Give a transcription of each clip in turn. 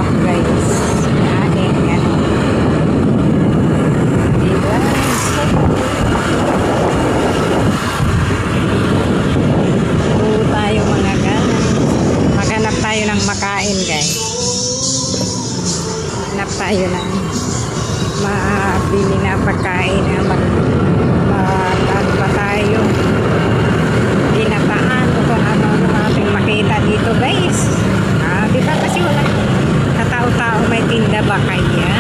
sarap guys. Kain yan. Diba? Puro tayo mga guys. Maghanap tayo ng makain guys. Hanap tayo ng mabili na pagkain na ano pa tayo ginataan o kung ano ating makita dito guys. Di ba kasi wala katao-tao may tinda ba kaya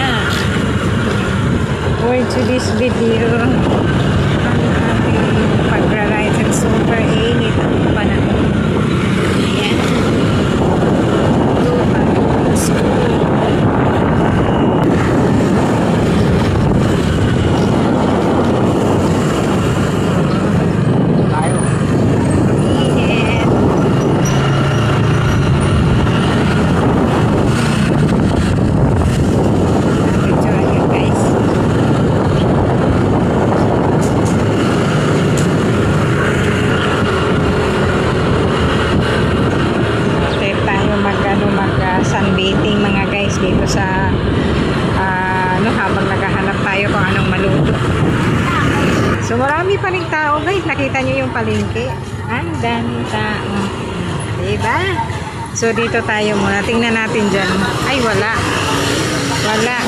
for today's video ang ating pagra-ride sa super init ang panahon. Ayan sunbathing mga guys dito sa habang naghahanap tayo kung anong maluto. So marami pa rin tao guys, nakita nyo yung palengke, ang dami tao, diba? So dito tayo muna, tingnan natin dyan. Ay wala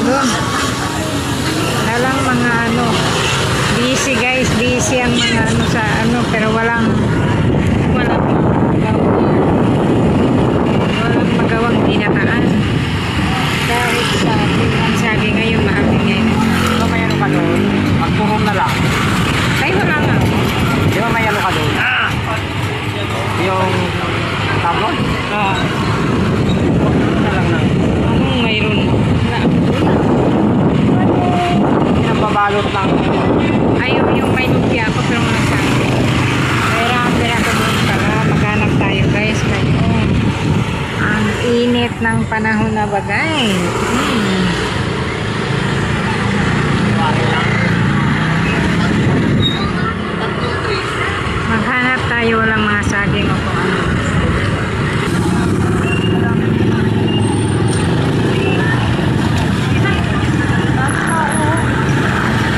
doon walang mga busy guys, busy ang mga sa pero walang magawang ginataan dahil sa ating ang sabi ngayon maaming ngayon. So may ano ka doon? Magpurong na lang. Ay wala nga. Di ba may ano ka doon? Yung tabon? Na lang na. Mayroon na. Yung babalot lang. Ayaw yung may lumpia ako pero mga sabi. Pera ko doon para maghanap tayo guys ngayon. Ang init ng panahon na bagay. Maghanap tayo lang mga saging o kung ano.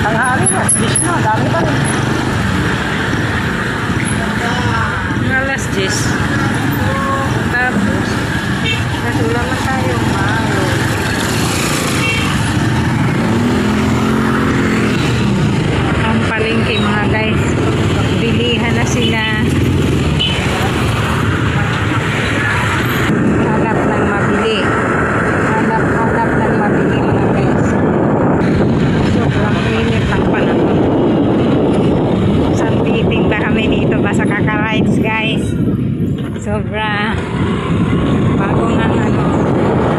Tanghali na, dish na, dami pa rin. Alas 10. Tapos nasulang na tayo malo. Ang palengke mga guys, bilihan na sila. Hanap ng mabili, hanap ng mabili mga guys. Sobrang init ng panahon. Sunbathing ba kami dito ba sa Kaka-Rides guys? Sobra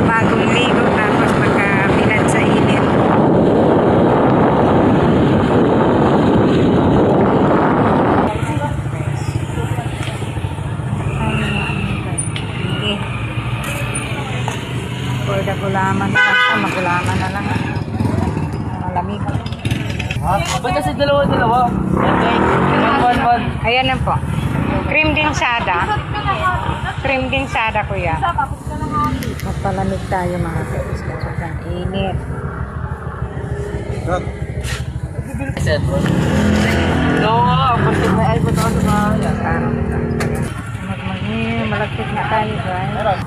bagong ligo tapos magkabilad sa init. For the gulaman na lang magulaman na lang malamig. Ba't kasi dalawa? Okay. One. Ayan na po. Cream din sada kuya. Magpalamig tayo mga guys. Sobrang init. No, pati may ay bato sa mga Malagkit na tayo guys.